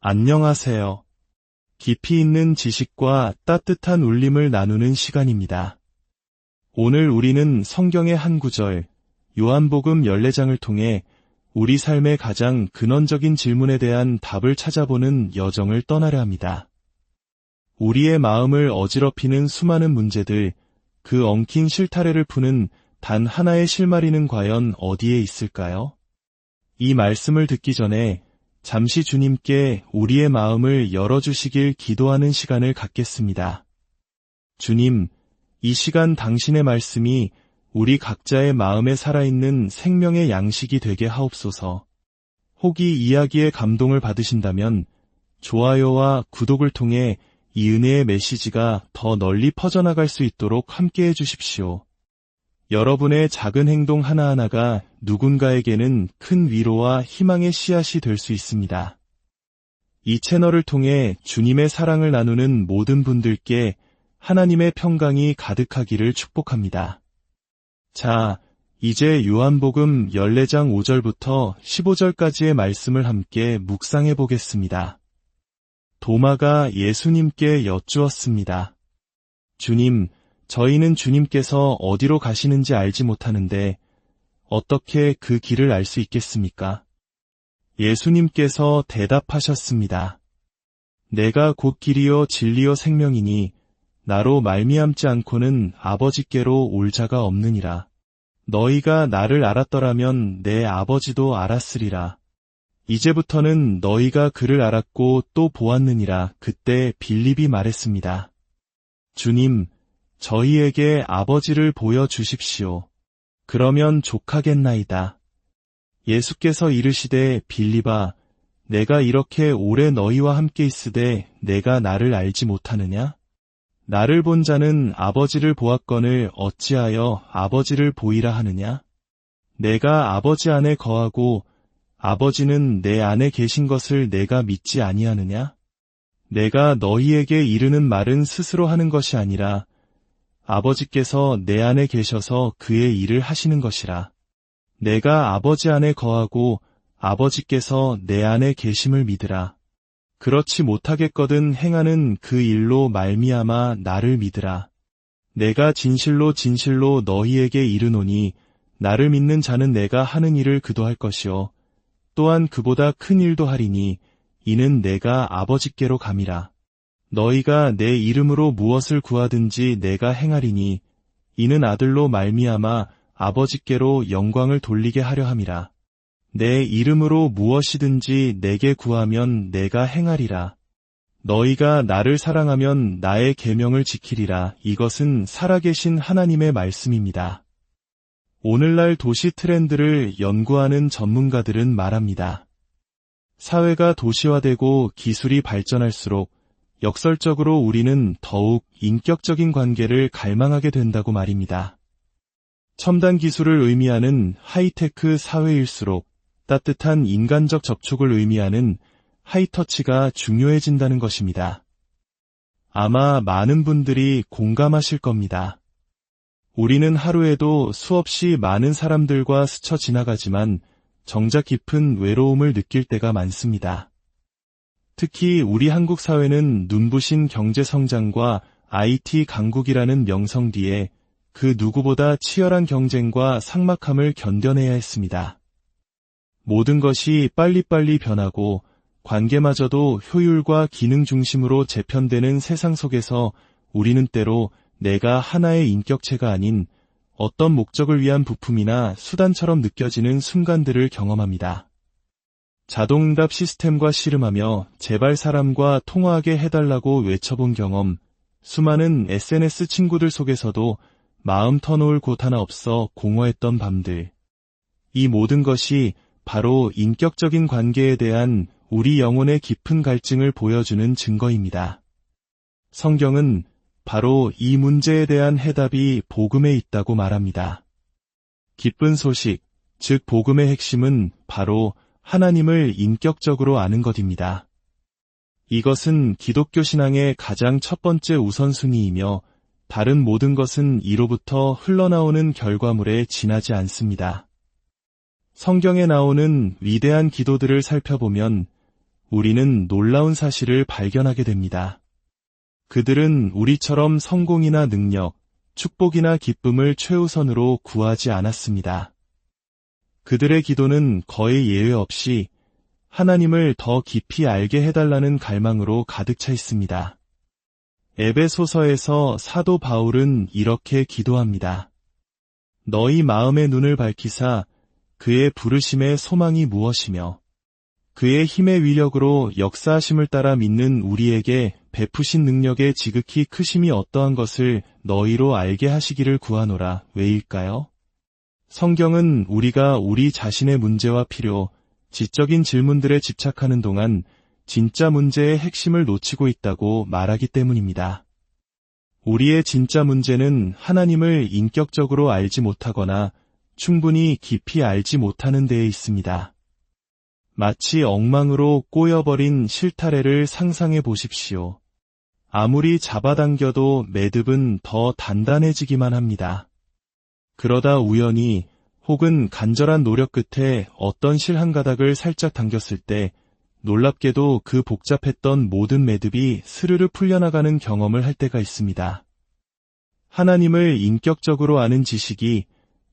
안녕하세요. 깊이 있는 지식과 따뜻한 울림을 나누는 시간입니다. 오늘 우리는 성경의 한 구절, 요한복음 14장을 통해 우리 삶의 가장 근원적인 질문에 대한 답을 찾아보는 여정을 떠나려 합니다. 우리의 마음을 어지럽히는 수많은 문제들, 그 엉킨 실타래를 푸는 단 하나의 실마리는 과연 어디에 있을까요? 이 말씀을 듣기 전에 잠시 주님께 우리의 마음을 열어주시길 기도하는 시간을 갖겠습니다. 주님, 이 시간 당신의 말씀이 우리 각자의 마음에 살아있는 생명의 양식이 되게 하옵소서. 혹이 이야기에 감동을 받으신다면 좋아요와 구독을 통해 이 은혜의 메시지가 더 널리 퍼져나갈 수 있도록 함께해 주십시오. 여러분의 작은 행동 하나하나가 누군가에게는 큰 위로와 희망의 씨앗이 될 수 있습니다. 이 채널을 통해 주님의 사랑을 나누는 모든 분들께 하나님의 평강이 가득하기를 축복합니다. 자, 이제 요한복음 14장 5절부터 15절까지의 말씀을 함께 묵상해 보겠습니다. 도마가 예수님께 여쭈었습니다. 주님, 저희는 주님께서 어디로 가시는지 알지 못하는데 어떻게 그 길을 알 수 있겠습니까? 예수님께서 대답하셨습니다. 내가 곧 길이요 진리요 생명이니 나로 말미암지 않고는 아버지께로 올 자가 없느니라. 너희가 나를 알았더라면 내 아버지도 알았으리라. 이제부터는 너희가 그를 알았고 또 보았느니라. 그때 빌립이 말했습니다. 주님, 저희에게 아버지를 보여주십시오. 그러면 족하겠나이다. 예수께서 이르시되 빌립아, 내가 이렇게 오래 너희와 함께 있으되 내가 나를 알지 못하느냐? 나를 본 자는 아버지를 보았거늘 어찌하여 아버지를 보이라 하느냐? 내가 아버지 안에 거하고 아버지는 내 안에 계신 것을 내가 믿지 아니하느냐? 내가 너희에게 이르는 말은 스스로 하는 것이 아니라 아버지께서 내 안에 계셔서 그의 일을 하시는 것이라. 내가 아버지 안에 거하고 아버지께서 내 안에 계심을 믿으라. 그렇지 못하겠거든 행하는 그 일로 말미암아 나를 믿으라. 내가 진실로 진실로 너희에게 이르노니 나를 믿는 자는 내가 하는 일을 그도 할 것이요 또한 그보다 큰 일도 하리니 이는 내가 아버지께로 감이라. 너희가 내 이름으로 무엇을 구하든지 내가 행하리니 이는 아들로 말미암아 아버지께로 영광을 돌리게 하려 함이라. 내 이름으로 무엇이든지 내게 구하면 내가 행하리라. 너희가 나를 사랑하면 나의 계명을 지키리라. 이것은 살아계신 하나님의 말씀입니다. 오늘날 도시 트렌드를 연구하는 전문가들은 말합니다. 사회가 도시화되고 기술이 발전할수록 역설적으로 우리는 더욱 인격적인 관계를 갈망하게 된다고 말입니다. 첨단 기술을 의미하는 하이테크 사회일수록 따뜻한 인간적 접촉을 의미하는 하이터치가 중요해진다는 것입니다. 아마 많은 분들이 공감하실 겁니다. 우리는 하루에도 수없이 많은 사람들과 스쳐 지나가지만 정작 깊은 외로움을 느낄 때가 많습니다. 특히 우리 한국 사회는 눈부신 경제 성장과 IT 강국이라는 명성 뒤에 그 누구보다 치열한 경쟁과 삭막함을 견뎌내야 했습니다. 모든 것이 빨리빨리 변하고 관계마저도 효율과 기능 중심으로 재편되는 세상 속에서 우리는 때로 내가 하나의 인격체가 아닌 어떤 목적을 위한 부품이나 수단처럼 느껴지는 순간들을 경험합니다. 자동응답 시스템과 씨름하며 제발 사람과 통화하게 해달라고 외쳐본 경험, 수많은 SNS 친구들 속에서도 마음 터놓을 곳 하나 없어 공허했던 밤들. 이 모든 것이 바로 인격적인 관계에 대한 우리 영혼의 깊은 갈증을 보여주는 증거입니다. 성경은 바로 이 문제에 대한 해답이 복음에 있다고 말합니다. 기쁜 소식, 즉 복음의 핵심은 바로 하나님을 인격적으로 아는 것입니다. 이것은 기독교 신앙의 가장 첫 번째 우선순위이며 다른 모든 것은 이로부터 흘러나오는 결과물에 지나지 않습니다. 성경에 나오는 위대한 기도들을 살펴보면 우리는 놀라운 사실을 발견하게 됩니다. 그들은 우리처럼 성공이나 능력, 축복이나 기쁨을 최우선으로 구하지 않았습니다. 그들의 기도는 거의 예외 없이 하나님을 더 깊이 알게 해달라는 갈망으로 가득 차 있습니다. 에베소서에서 사도 바울은 이렇게 기도합니다. 너희 마음의 눈을 밝히사 그의 부르심의 소망이 무엇이며 그의 힘의 위력으로 역사하심을 따라 믿는 우리에게 베푸신 능력의 지극히 크심이 어떠한 것을 너희로 알게 하시기를 구하노라. 왜일까요? 성경은 우리가 우리 자신의 문제와 필요, 지적인 질문들에 집착하는 동안 진짜 문제의 핵심을 놓치고 있다고 말하기 때문입니다. 우리의 진짜 문제는 하나님을 인격적으로 알지 못하거나 충분히 깊이 알지 못하는 데에 있습니다. 마치 엉망으로 꼬여버린 실타래를 상상해 보십시오. 아무리 잡아당겨도 매듭은 더 단단해지기만 합니다. 그러다 우연히 혹은 간절한 노력 끝에 어떤 실 한 가닥을 살짝 당겼을 때 놀랍게도 그 복잡했던 모든 매듭이 스르르 풀려나가는 경험을 할 때가 있습니다. 하나님을 인격적으로 아는 지식이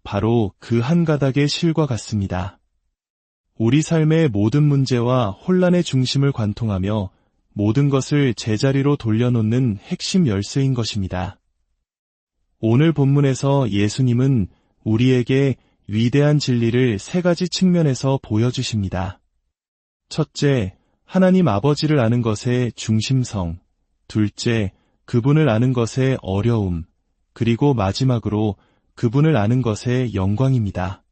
바로 그 한 가닥의 실과 같습니다. 우리 삶의 모든 문제와 혼란의 중심을 관통하며 모든 것을 제자리로 돌려놓는 핵심 열쇠인 것입니다. 오늘 본문에서 예수님은 우리에게 위대한 진리를 세 가지 측면에서 보여주십니다. 첫째, 하나님 아버지를 아는 것의 중심성. 둘째, 그분을 아는 것의 어려움. 그리고 마지막으로 그분을 아는 것의 영광입니다.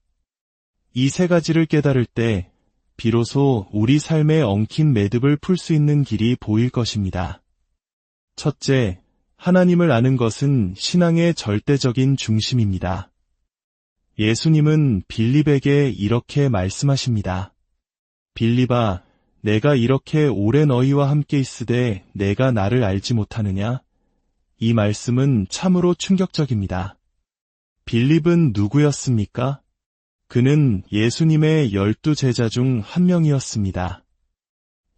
이 세 가지를 깨달을 때 비로소 우리 삶의 엉킨 매듭을 풀 수 있는 길이 보일 것입니다. 첫째, 하나님을 아는 것은 신앙의 절대적인 중심입니다. 예수님은 빌립에게 이렇게 말씀하십니다. 빌립아, 내가 이렇게 오래 너희와 함께 있으되 내가 나를 알지 못하느냐? 이 말씀은 참으로 충격적입니다. 빌립은 누구였습니까? 그는 예수님의 12제자 중 한 명이었습니다.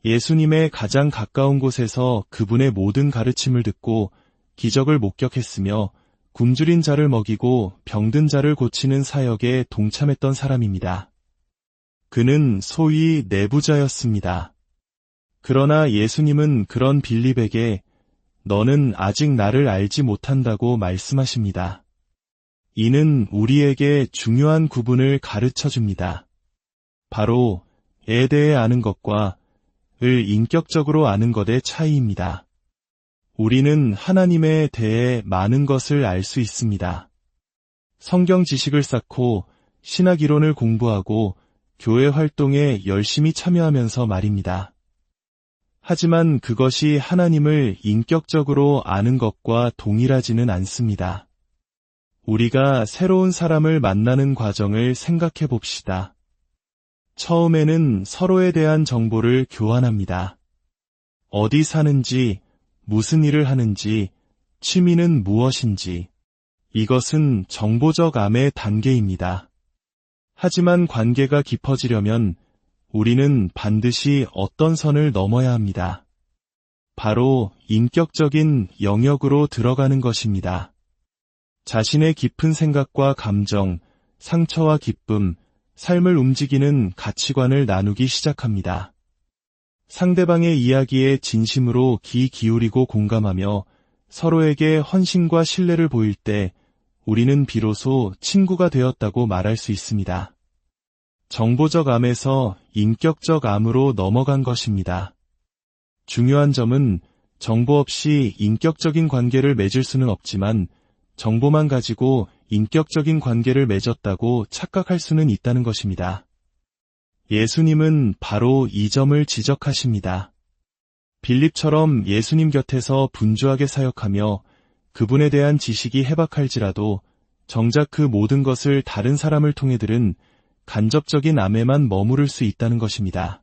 예수님의 가장 가까운 곳에서 그분의 모든 가르침을 듣고 기적을 목격했으며 굶주린 자를 먹이고 병든 자를 고치는 사역에 동참했던 사람입니다. 그는 소위 내부자였습니다. 그러나 예수님은 그런 빌립에게 너는 아직 나를 알지 못한다고 말씀하십니다. 이는 우리에게 중요한 구분을 가르쳐 줍니다. 바로 에 대해 아는 것과 을 인격적으로 아는 것의 차이입니다. 우리는 하나님에 대해 많은 것을 알 수 있습니다. 성경 지식을 쌓고 신학 이론을 공부하고 교회 활동에 열심히 참여하면서 말입니다. 하지만 그것이 하나님을 인격적으로 아는 것과 동일하지는 않습니다. 우리가 새로운 사람을 만나는 과정을 생각해 봅시다. 처음에는 서로에 대한 정보를 교환합니다. 어디 사는지, 무슨 일을 하는지, 취미는 무엇인지, 이것은 정보적 암의 단계입니다. 하지만 관계가 깊어지려면 우리는 반드시 어떤 선을 넘어야 합니다. 바로 인격적인 영역으로 들어가는 것입니다. 자신의 깊은 생각과 감정, 상처와 기쁨, 삶을 움직이는 가치관을 나누기 시작합니다. 상대방의 이야기에 진심으로 귀 기울이고 공감하며 서로에게 헌신과 신뢰를 보일 때 우리는 비로소 친구가 되었다고 말할 수 있습니다. 정보적 암에서 인격적 암으로 넘어간 것입니다. 중요한 점은 정보 없이 인격적인 관계를 맺을 수는 없지만 정보만 가지고 인격적인 관계를 맺었다고 착각할 수는 있다는 것입니다. 예수님은 바로 이 점을 지적하십니다. 빌립처럼 예수님 곁에서 분주하게 사역하며 그분에 대한 지식이 해박할지라도 정작 그 모든 것을 다른 사람을 통해 들은 간접적인 암에만 머무를 수 있다는 것입니다.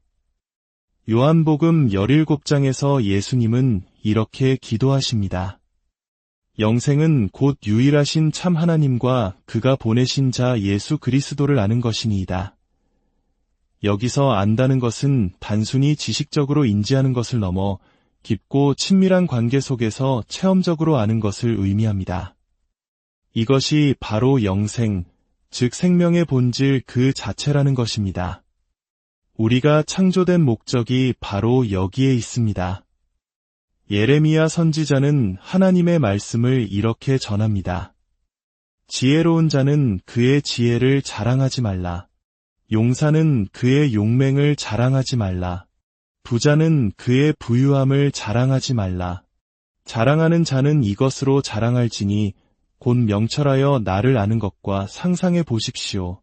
요한복음 17장에서 예수님은 이렇게 기도하십니다. 영생은 곧 유일하신 참 하나님과 그가 보내신 자 예수 그리스도를 아는 것이니이다. 여기서 안다는 것은 단순히 지식적으로 인지하는 것을 넘어 깊고 친밀한 관계 속에서 체험적으로 아는 것을 의미합니다. 이것이 바로 영생, 즉 생명의 본질 그 자체라는 것입니다. 우리가 창조된 목적이 바로 여기에 있습니다. 예레미야 선지자는 하나님의 말씀을 이렇게 전합니다. 지혜로운 자는 그의 지혜를 자랑하지 말라. 용사는 그의 용맹을 자랑하지 말라. 부자는 그의 부유함을 자랑하지 말라. 자랑하는 자는 이것으로 자랑할지니 곧 명철하여 나를 아는 것과 상상해 보십시오.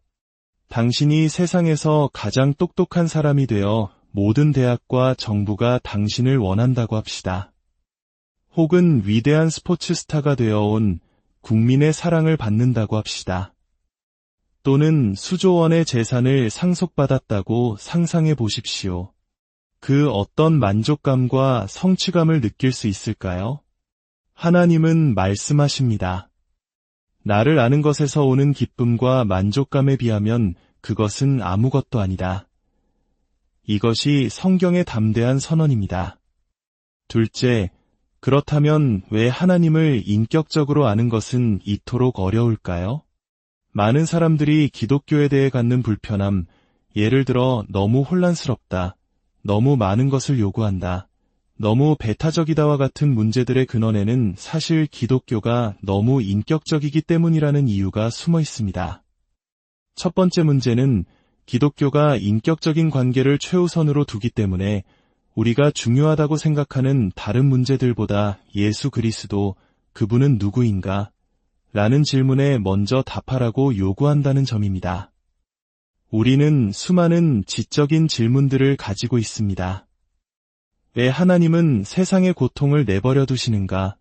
당신이 세상에서 가장 똑똑한 사람이 되어 모든 대학과 정부가 당신을 원한다고 합시다. 혹은 위대한 스포츠 스타가 되어온 국민의 사랑을 받는다고 합시다. 또는 수조 원의 재산을 상속받았다고 상상해 보십시오. 그 어떤 만족감과 성취감을 느낄 수 있을까요? 하나님은 말씀하십니다. 나를 아는 것에서 오는 기쁨과 만족감에 비하면 그것은 아무것도 아니다. 이것이 성경의 담대한 선언입니다. 둘째, 그렇다면 왜 하나님을 인격적으로 아는 것은 이토록 어려울까요? 많은 사람들이 기독교에 대해 갖는 불편함, 예를 들어 너무 혼란스럽다, 너무 많은 것을 요구한다, 너무 배타적이다와 같은 문제들의 근원에는 사실 기독교가 너무 인격적이기 때문이라는 이유가 숨어 있습니다. 첫 번째 문제는 기독교가 인격적인 관계를 최우선으로 두기 때문에 우리가 중요하다고 생각하는 다른 문제들보다 예수 그리스도, 그분은 누구인가? 라는 질문에 먼저 답하라고 요구한다는 점입니다. 우리는 수많은 지적인 질문들을 가지고 있습니다. 왜 하나님은 세상의 고통을 내버려 두시는가?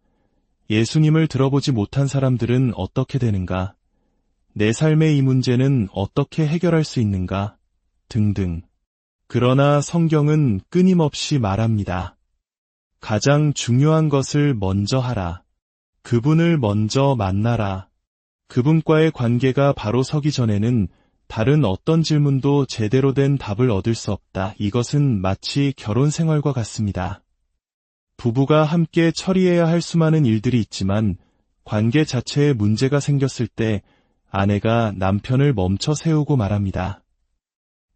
예수님을 들어보지 못한 사람들은 어떻게 되는가? 내 삶의 이 문제는 어떻게 해결할 수 있는가? 등등. 그러나 성경은 끊임없이 말합니다. 가장 중요한 것을 먼저 하라. 그분을 먼저 만나라. 그분과의 관계가 바로 서기 전에는 다른 어떤 질문도 제대로 된 답을 얻을 수 없다. 이것은 마치 결혼 생활과 같습니다. 부부가 함께 처리해야 할 수많은 일들이 있지만 관계 자체에 문제가 생겼을 때 아내가 남편을 멈춰 세우고 말합니다.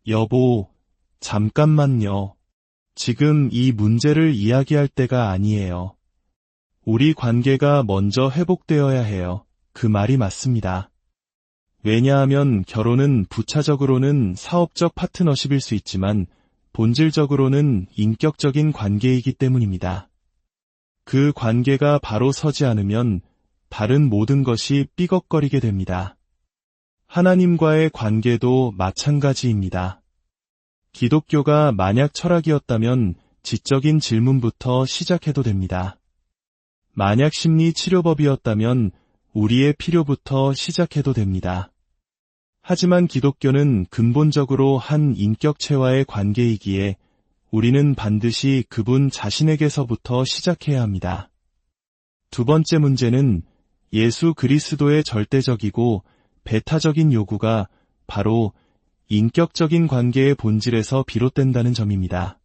여보, 잠깐만요. 지금 이 문제를 이야기할 때가 아니에요. 우리 관계가 먼저 회복되어야 해요. 그 말이 맞습니다. 왜냐하면 결혼은 부차적으로는 사업적 파트너십일 수 있지만 본질적으로는 인격적인 관계이기 때문입니다. 그 관계가 바로 서지 않으면 다른 모든 것이 삐걱거리게 됩니다. 하나님과의 관계도 마찬가지입니다. 기독교가 만약 철학이었다면 지적인 질문부터 시작해도 됩니다. 만약 심리치료법이었다면 우리의 필요부터 시작해도 됩니다. 하지만 기독교는 근본적으로 한 인격체와의 관계이기에 우리는 반드시 그분 자신에게서부터 시작해야 합니다. 두 번째 문제는 예수 그리스도의 절대적이고 배타적인 요구가 바로 인격적인 관계의 본질에서 비롯된다는 점입니다.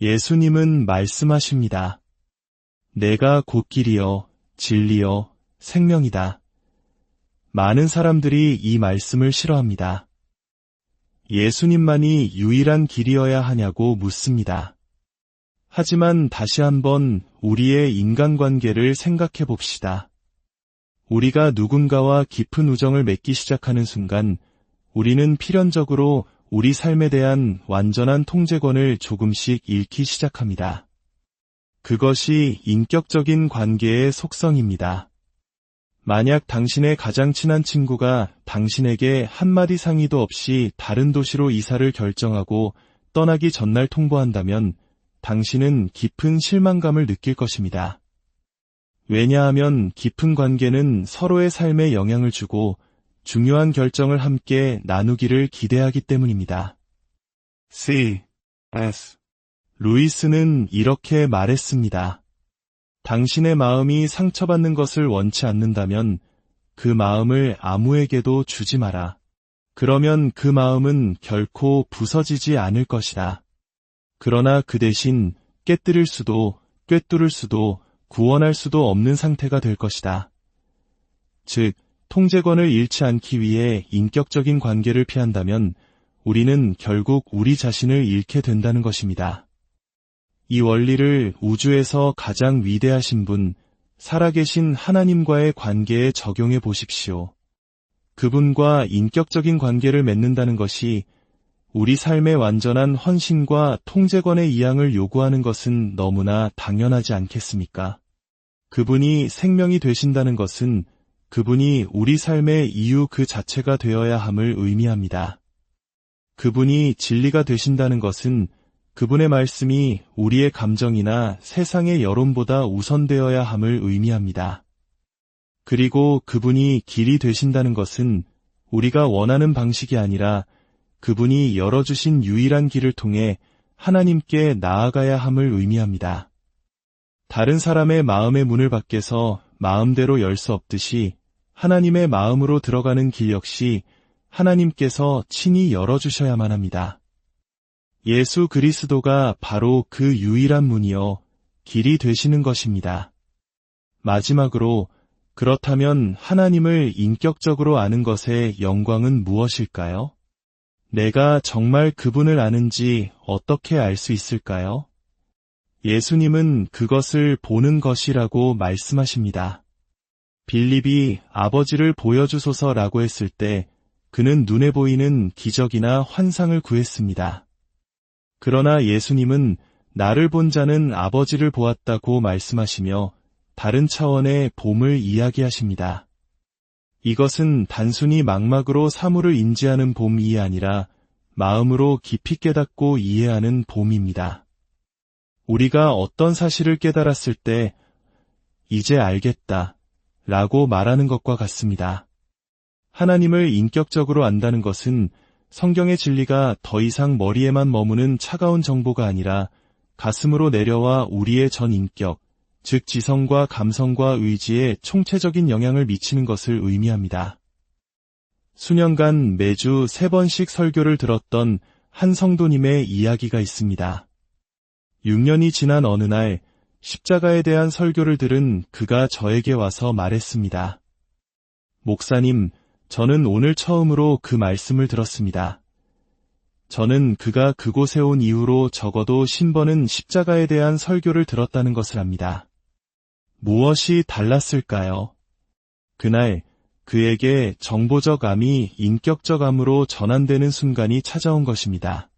예수님은 말씀하십니다. 내가 곧 길이요, 진리요, 생명이다. 많은 사람들이 이 말씀을 싫어합니다. 예수님만이 유일한 길이어야 하냐고 묻습니다. 하지만 다시 한번 우리의 인간관계를 생각해 봅시다. 우리가 누군가와 깊은 우정을 맺기 시작하는 순간 우리는 필연적으로 우리 삶에 대한 완전한 통제권을 조금씩 잃기 시작합니다. 그것이 인격적인 관계의 속성입니다. 만약 당신의 가장 친한 친구가 당신에게 한마디 상의도 없이 다른 도시로 이사를 결정하고 떠나기 전날 통보한다면 당신은 깊은 실망감을 느낄 것입니다. 왜냐하면 깊은 관계는 서로의 삶에 영향을 주고 중요한 결정을 함께 나누기를 기대하기 때문입니다. C.S. 루이스는 이렇게 말했습니다. 당신의 마음이 상처받는 것을 원치 않는다면 그 마음을 아무에게도 주지 마라. 그러면 그 마음은 결코 부서지지 않을 것이다. 그러나 그 대신 깨뜨릴 수도, 꿰뚫을 수도, 구원할 수도 없는 상태가 될 것이다. 즉, 통제권을 잃지 않기 위해 인격적인 관계를 피한다면 우리는 결국 우리 자신을 잃게 된다는 것입니다. 이 원리를 우주에서 가장 위대하신 분, 살아계신 하나님과의 관계에 적용해 보십시오. 그분과 인격적인 관계를 맺는다는 것이 우리 삶의 완전한 헌신과 통제권의 이양을 요구하는 것은 너무나 당연하지 않겠습니까? 그분이 생명이 되신다는 것은 그분이 우리 삶의 이유 그 자체가 되어야 함을 의미합니다. 그분이 진리가 되신다는 것은 그분의 말씀이 우리의 감정이나 세상의 여론보다 우선되어야 함을 의미합니다. 그리고 그분이 길이 되신다는 것은 우리가 원하는 방식이 아니라 그분이 열어주신 유일한 길을 통해 하나님께 나아가야 함을 의미합니다. 다른 사람의 마음의 문을 밖에서 마음대로 열 수 없듯이 하나님의 마음으로 들어가는 길 역시 하나님께서 친히 열어주셔야만 합니다. 예수 그리스도가 바로 그 유일한 문이요, 길이 되시는 것입니다. 마지막으로, 그렇다면 하나님을 인격적으로 아는 것의 영광은 무엇일까요? 내가 정말 그분을 아는지 어떻게 알 수 있을까요? 예수님은 그것을 보는 것이라고 말씀하십니다. 빌립이 아버지를 보여주소서라고 했을 때 그는 눈에 보이는 기적이나 환상을 구했습니다. 그러나 예수님은 나를 본 자는 아버지를 보았다고 말씀하시며 다른 차원의 봄을 이야기하십니다. 이것은 단순히 망막으로 사물을 인지하는 봄이 아니라 마음으로 깊이 깨닫고 이해하는 봄입니다. 우리가 어떤 사실을 깨달았을 때 이제 알겠다 라고 말하는 것과 같습니다. 하나님을 인격적으로 안다는 것은 성경의 진리가 더 이상 머리에만 머무는 차가운 정보가 아니라 가슴으로 내려와 우리의 전 인격, 즉 지성과 감성과 의지에 총체적인 영향을 미치는 것을 의미합니다. 수년간 매주 3번씩 설교를 들었던 한 성도님의 이야기가 있습니다. 6년이 지난 어느 날 십자가에 대한 설교를 들은 그가 저에게 와서 말했습니다. 목사님, 저는 오늘 처음으로 그 말씀을 들었습니다. 저는 그가 그곳에 온 이후로 적어도 50번은 십자가에 대한 설교를 들었다는 것을 압니다. 무엇이 달랐을까요? 그날 그에게 정보적 암이 인격적 암으로 전환되는 순간이 찾아온 것입니다.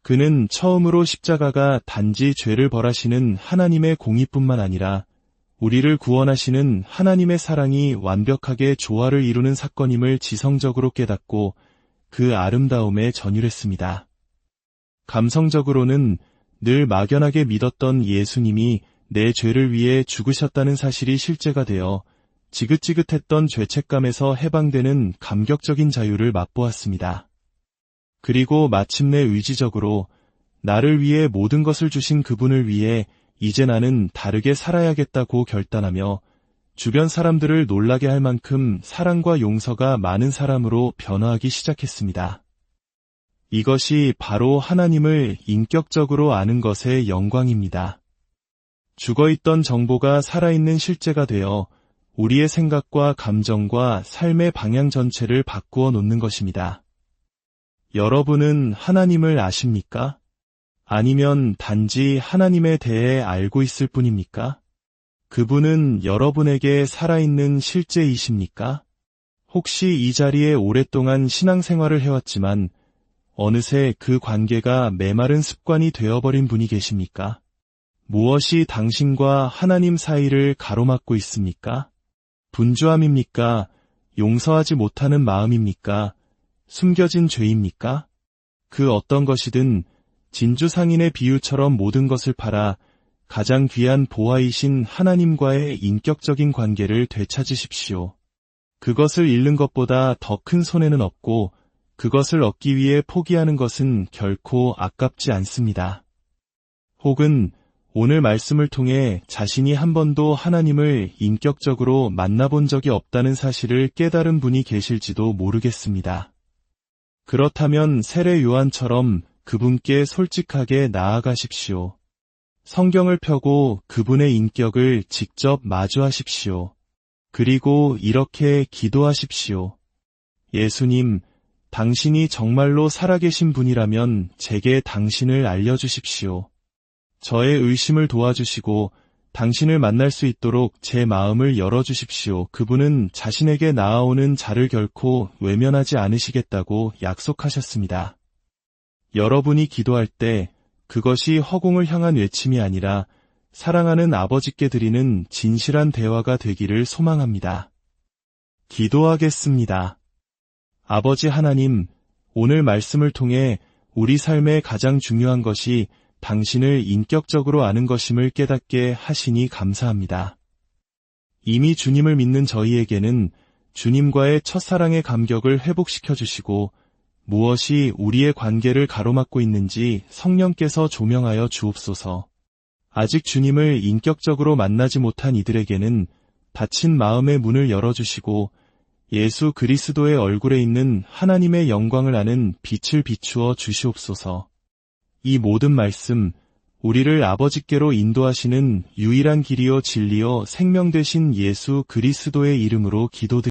그는 처음으로 십자가가 단지 죄를 벌하시는 하나님의 공의뿐만 아니라 우리를 구원하시는 하나님의 사랑이 완벽하게 조화를 이루는 사건임을 지성적으로 깨닫고 그 아름다움에 전율했습니다. 감성적으로는 늘 막연하게 믿었던 예수님이 내 죄를 위해 죽으셨다는 사실이 실제가 되어 지긋지긋했던 죄책감에서 해방되는 감격적인 자유를 맛보았습니다. 그리고 마침내 의지적으로 나를 위해 모든 것을 주신 그분을 위해 이제 나는 다르게 살아야겠다고 결단하며 주변 사람들을 놀라게 할 만큼 사랑과 용서가 많은 사람으로 변화하기 시작했습니다. 이것이 바로 하나님을 인격적으로 아는 것의 영광입니다. 죽어있던 정보가 살아있는 실제가 되어 우리의 생각과 감정과 삶의 방향 전체를 바꾸어 놓는 것입니다. 여러분은 하나님을 아십니까? 아니면 단지 하나님에 대해 알고 있을 뿐입니까? 그분은 여러분에게 살아있는 실제이십니까? 혹시 이 자리에 오랫동안 신앙생활을 해왔지만 어느새 그 관계가 메마른 습관이 되어버린 분이 계십니까? 무엇이 당신과 하나님 사이를 가로막고 있습니까? 분주함입니까? 용서하지 못하는 마음입니까? 숨겨진 죄입니까? 그 어떤 것이든 진주상인의 비유처럼 모든 것을 팔아 가장 귀한 보화이신 하나님과의 인격적인 관계를 되찾으십시오. 그것을 잃는 것보다 더 큰 손해는 없고 그것을 얻기 위해 포기하는 것은 결코 아깝지 않습니다. 혹은 오늘 말씀을 통해 자신이 한 번도 하나님을 인격적으로 만나본 적이 없다는 사실을 깨달은 분이 계실지도 모르겠습니다. 그렇다면 세례 요한처럼 그분께 솔직하게 나아가십시오. 성경을 펴고 그분의 인격을 직접 마주하십시오. 그리고 이렇게 기도하십시오. 예수님, 당신이 정말로 살아계신 분이라면 제게 당신을 알려주십시오. 저의 의심을 도와주시고 당신을 만날 수 있도록 제 마음을 열어주십시오. 그분은 자신에게 나아오는 자를 결코 외면하지 않으시겠다고 약속하셨습니다. 여러분이 기도할 때 그것이 허공을 향한 외침이 아니라 사랑하는 아버지께 드리는 진실한 대화가 되기를 소망합니다. 기도하겠습니다. 아버지 하나님, 오늘 말씀을 통해 우리 삶의 가장 중요한 것이 당신을 인격적으로 아는 것임을 깨닫게 하시니 감사합니다. 이미 주님을 믿는 저희에게는 주님과의 첫사랑의 감격을 회복시켜 주시고 무엇이 우리의 관계를 가로막고 있는지 성령께서 조명하여 주옵소서. 아직 주님을 인격적으로 만나지 못한 이들에게는 닫힌 마음의 문을 열어주시고 예수 그리스도의 얼굴에 있는 하나님의 영광을 아는 빛을 비추어 주시옵소서. 이 모든 말씀, 우리를 아버지께로 인도하시는 유일한 길이요 진리요 생명 되신 예수 그리스도의 이름으로 기도드립니다.